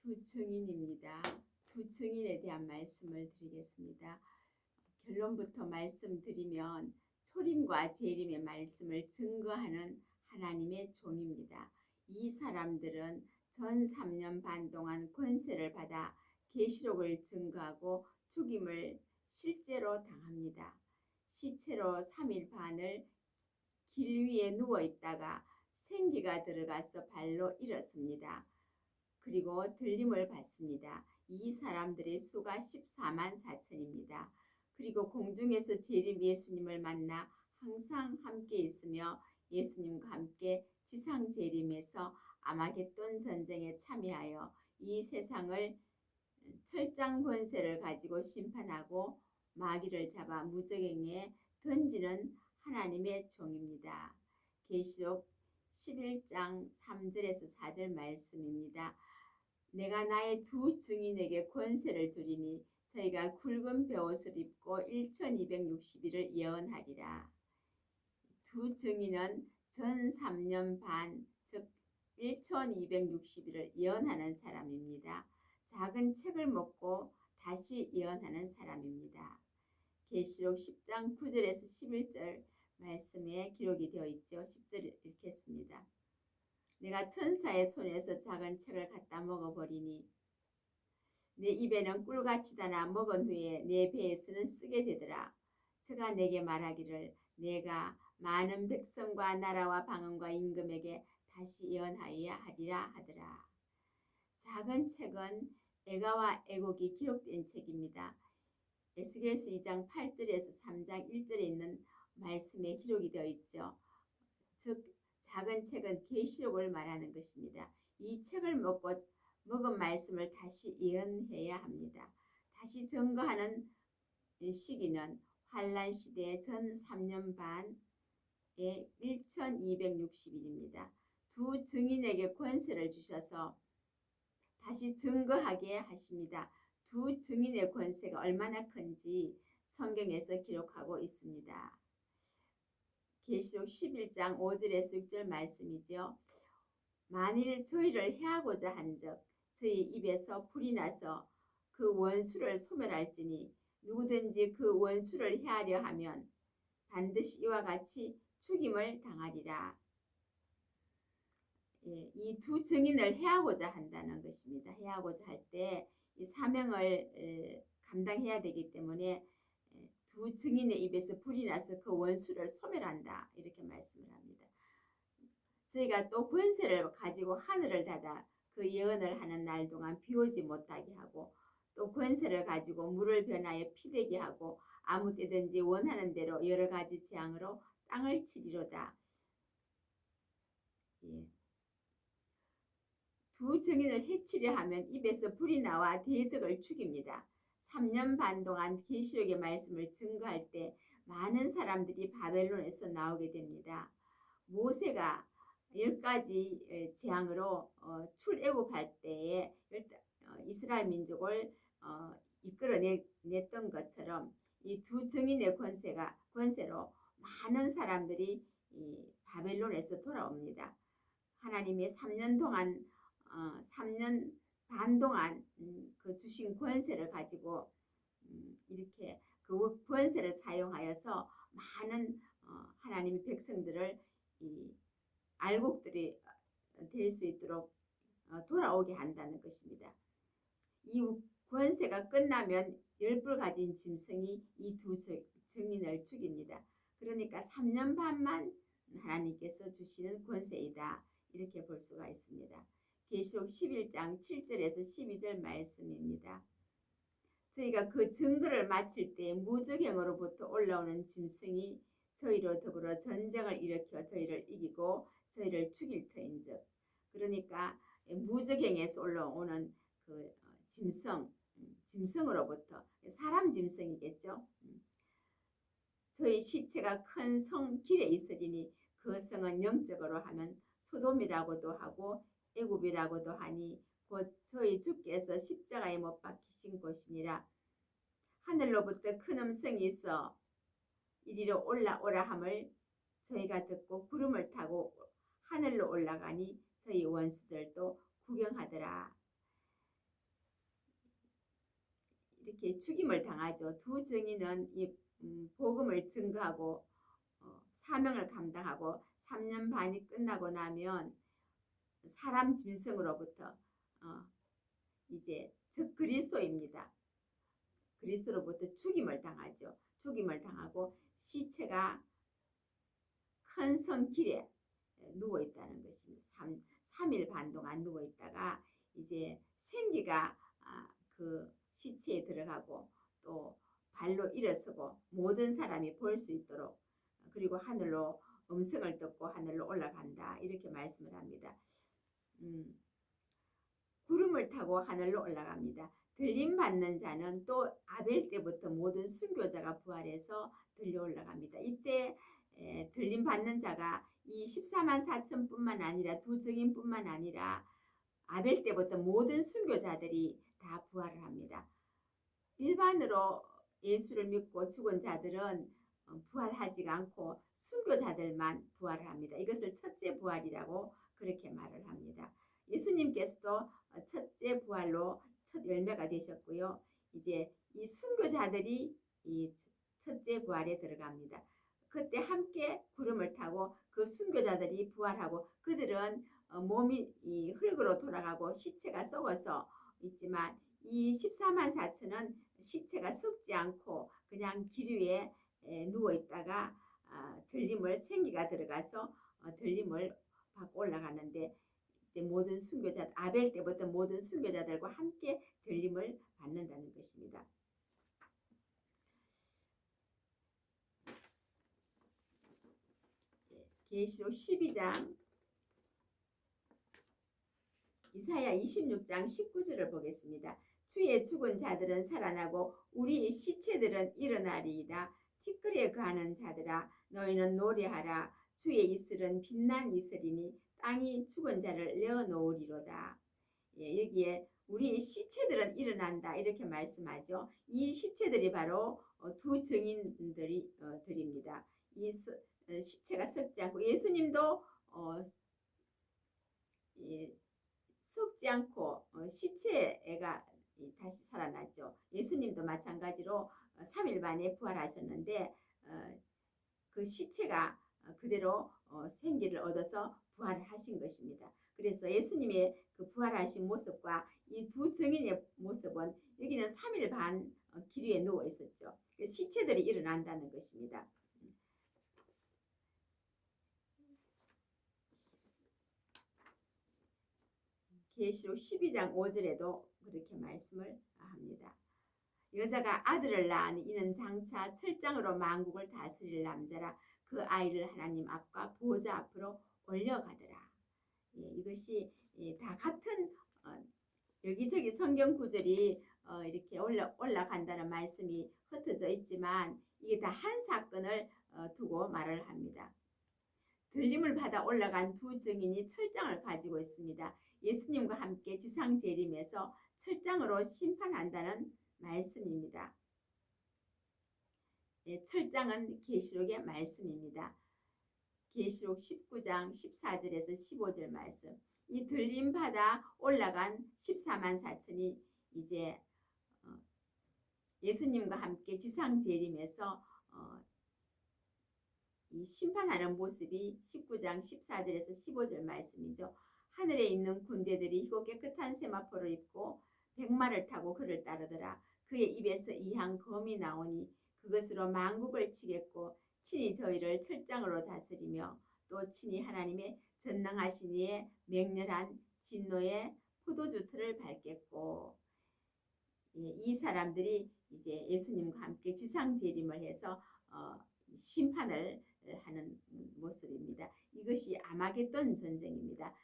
두 증인입니다. 두 증인에 대한 말씀을 드리겠습니다. 결론부터 말씀드리면 초림과 재림의 말씀을 증거하는 하나님의 종입니다. 이 사람들은 전 3년 반 동안 권세를 받아 계시록을 증거하고 죽임을 실제로 당합니다. 시체로 3일 반을 길 위에 누워 있다가 생기가 들어가서 발로 일었습니다. 그리고 들림을 받습니다. 이 사람들의 수가 14만 4천입니다. 그리고 공중에서 재림 예수님을 만나 항상 함께 있으며 예수님과 함께 지상 재림에서 아마겟돈 전쟁에 참여하여 이 세상을 철장 권세를 가지고 심판하고 마귀를 잡아 무저갱에 던지는 하나님의 종입니다. 계시록 11장 3절에서 4절 말씀입니다. 내가 나의 두 증인에게 권세를 주리니 저희가 굵은 베옷을 입고 1260일을 예언하리라. 두 증인은 전 3년 반, 즉 1260일을 예언하는 사람입니다. 작은 책을 먹고 다시 예언하는 사람입니다. 계시록 10장 9절에서 11절 말씀에 기록이 되어 있죠. 10절 읽겠습니다. 내가 천사의 손에서 작은 책을 갖다 먹어버리니 내 입에는 꿀같이 달아 먹은 후에 내 배에서는 쓰게 되더라. 저가 내게 말하기를 내가 많은 백성과 나라와 방언과 임금에게 다시 예언하여야 하리라 하더라. 작은 책은 애가와 애곡이 기록된 책입니다. 에스겔서 2장 8절에서 3장 1절에 있는 말씀에 기록이 되어 있죠. 즉 작은 책은 계시록을 말하는 것입니다. 이 책을 먹은 말씀을 다시 예언해야 합니다. 다시 증거하는 시기는 환란 시대의 전 3년 반의 1260일입니다. 두 증인에게 권세를 주셔서 다시 증거하게 하십니다. 두 증인의 권세가 얼마나 큰지 성경에서 기록하고 있습니다. 계시록 11장 5절에서 6절 말씀이죠. 만일 저희를 해하고자 한즉 저희 입에서 불이 나서 그 원수를 소멸할지니 누구든지 그 원수를 해하려 하면 반드시 이와 같이 죽임을 당하리라. 이 두 증인을 해하고자 한다는 것입니다. 해하고자 할 때 이 사명을 감당해야 되기 때문에 두 증인의 입에서 불이 나서 그 원수를 소멸한다. 이렇게 말씀을 합니다. 저희가 또 권세를 가지고 하늘을 닫아 그 예언을 하는 날 동안 비 오지 못하게 하고 또 권세를 가지고 물을 변하여 피되게 하고 아무 때든지 원하는 대로 여러 가지 재앙으로 땅을 치리로다. 두 증인을 해치려 하면 입에서 불이 나와 대적을 죽입니다. 3년 반 동안 계시록의 말씀을 증거할 때 많은 사람들이 바벨론에서 나오게 됩니다. 모세가 10가지 재앙으로 출애굽할 때에 이스라엘 민족을 이끌어냈던 것처럼 이 두 증인의 권세로 많은 사람들이 바벨론에서 돌아옵니다. 하나님의 3년 반 동안 그 주신 권세를 가지고 이렇게 그 권세를 사용하여서 많은 하나님의 백성들을 알곡들이 될 수 있도록 돌아오게 한다는 것입니다. 이 권세가 끝나면 10뿔 가진 짐승이 이 두 증인을 죽입니다. 그러니까 3년 반만 하나님께서 주시는 권세이다. 이렇게 볼 수가 있습니다. 계시록 11장 7절에서 12절 말씀입니다. 저희가 그 증거를 마칠 때 무저갱으로부터 올라오는 짐승이 저희로 더불어 전쟁을 일으켜 저희를 이기고 저희를 죽일 터인즉, 그러니까 무저갱에서 올라오는 그 짐승으로부터 사람 짐승이겠죠. 저희 시체가 큰 성 길에 있으리니 그 성은 영적으로 하면 소돔이라고도 하고 애굽이라고도 하니 곧 저희 주께서 십자가에 못 박히신 곳이니라. 하늘로부터 큰 음성이 있어 이리로 올라오라 함을 저희가 듣고 구름을 타고 하늘로 올라가니 저희 원수들도 구경하더라. 이렇게 죽임을 당하죠. 두 증인은 이 복음을 증거하고 사명을 감당하고 3년 반이 끝나고 나면 사람 짐승으로부터 이제 즉 그리스도입니다. 그리스도로부터 죽임을 당하죠. 죽임을 당하고 시체가 큰 성길에 누워 있다는 것입니다. 3일 반 동안 누워 있다가 이제 생기가 그 시체에 들어가고 또 발로 일어서고 모든 사람이 볼 수 있도록 그리고 하늘로 음성을 듣고 하늘로 올라간다 이렇게 말씀을 합니다. 구름을 타고 하늘로 올라갑니다. 들림 받는 자는 또 아벨 때부터 모든 순교자가 부활해서 들려 올라갑니다. 이때 들림 받는 자가 이 14만 4천 뿐만 아니라 두 증인뿐만 아니라 아벨 때부터 모든 순교자들이 다 부활을 합니다. 일반으로 예수를 믿고 죽은 자들은 부활하지가 않고 순교자들만 부활을 합니다. 이것을 첫째 부활이라고 그렇게 말을 합니다. 예수님께서도 첫째 부활로 첫 열매가 되셨고요. 이제 이 순교자들이 이 첫째 부활에 들어갑니다. 그때 함께 구름을 타고 그 순교자들이 부활하고 그들은 몸이 이 흙으로 돌아가고 시체가 썩어서 있지만 이 14만 4천은 시체가 썩지 않고 그냥 길 위에 누워 있다가 들림을 생기가 들어가서 들림을 받고 올라가는데 모든 순교자 아벨 때부터 모든 순교자들과 함께 들림을 받는다는 것입니다. 계시록 12장 이사야 26장 19절을 보겠습니다. 주의 죽은 자들은 살아나고 우리 시체들은 일어나리이다. 티끌에 거하는 자들아 너희는 노래하라. 주의 이슬은 빛난 이슬이니 땅이 죽은 자를 내어놓으리로다. 여기에 우리 시체들은 일어난다 이렇게 말씀하죠. 이 시체들이 바로 두 증인들입니다. 이 시체가 썩지 않고 예수님도 썩지 않고 시체가 다시 살아났죠. 예수님도 마찬가지로 3일 만에 부활하셨는데 그 시체가 그대로 생기를 얻어서 부활을 하신 것입니다. 그래서 예수님의 그 부활하신 모습과 이 두 증인의 모습은 여기는 3일 반 길 위에 누워 있었죠. 시체들이 일어난다는 것입니다. 계시록 12장 5절에도 그렇게 말씀을 합니다. 여자가 아들을 낳으니 이는 장차 철장으로 만국을 다스릴 남자라. 그 아이를 하나님 앞과 보좌 앞으로 올려가더라. 이것이 다 같은 여기저기 성경 구절이 이렇게 올라간다는 말씀이 흩어져 있지만 이게 다 한 사건을 두고 말을 합니다. 들림을 받아 올라간 두 증인이 철장을 가지고 있습니다. 예수님과 함께 지상 재림에서 철장으로 심판한다는 말씀입니다. 철장은 계시록의 말씀입니다. 계시록 19장 14절에서 15절 말씀. 이 들림 받아 올라간 14만 4천이 이제 예수님과 함께 지상 재림에서 이 심판하는 모습이 19장 14절에서 15절 말씀이죠. 하늘에 있는 군대들이 희고 깨끗한 세마포를 입고 백마를 타고 그를 따르더라. 그의 입에서 이한 검이 나오니 그것으로 만국을 치겠고 친히 저희를 철장으로 다스리며 또 친히 하나님의 전능하신 이의 맹렬한 진노의 포도주 틀을 밟겠고 이 사람들이 이제 예수님과 함께 지상 재림을 해서 심판을 하는 모습입니다. 이것이 아마겟돈 전쟁입니다.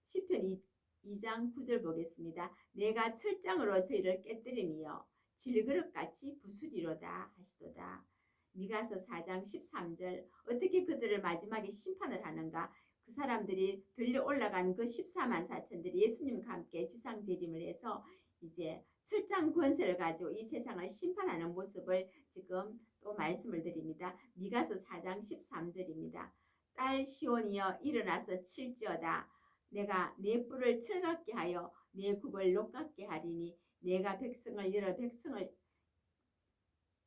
시편 2장 9절 보겠습니다. 내가 철장으로 저희를 깨뜨리며 질그릇같이 부수리로다 하시도다. 미가서 4장 13절 어떻게 그들을 마지막에 심판을 하는가. 그 사람들이 들려 올라간 그 14만 4천들이 예수님과 함께 지상 재림을 해서 이제 철장 권세를 가지고 이 세상을 심판하는 모습을 지금 또 말씀을 드립니다. 미가서 4장 13절입니다. 딸 시온이여 일어나서 칠지어다. 내가 내 뿔을 철같게 하여 내 굽을 녹같게 하리니 내가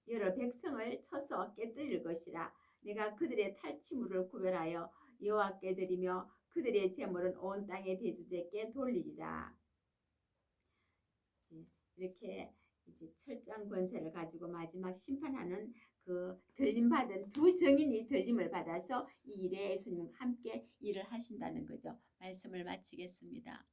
여러 백성을 쳐서 깨뜨릴 것이라. 내가 그들의 탈취물을 구별하여 여호와께 드리며 그들의 제물은 온 땅의 대주제께 돌리리라. 이렇게 이제 철장 권세를 가지고 마지막 심판하는 그 들림 받은 두 증인이 들림을 받아서 이 일에 예수님 함께 일을 하신다는 거죠. 말씀을 마치겠습니다.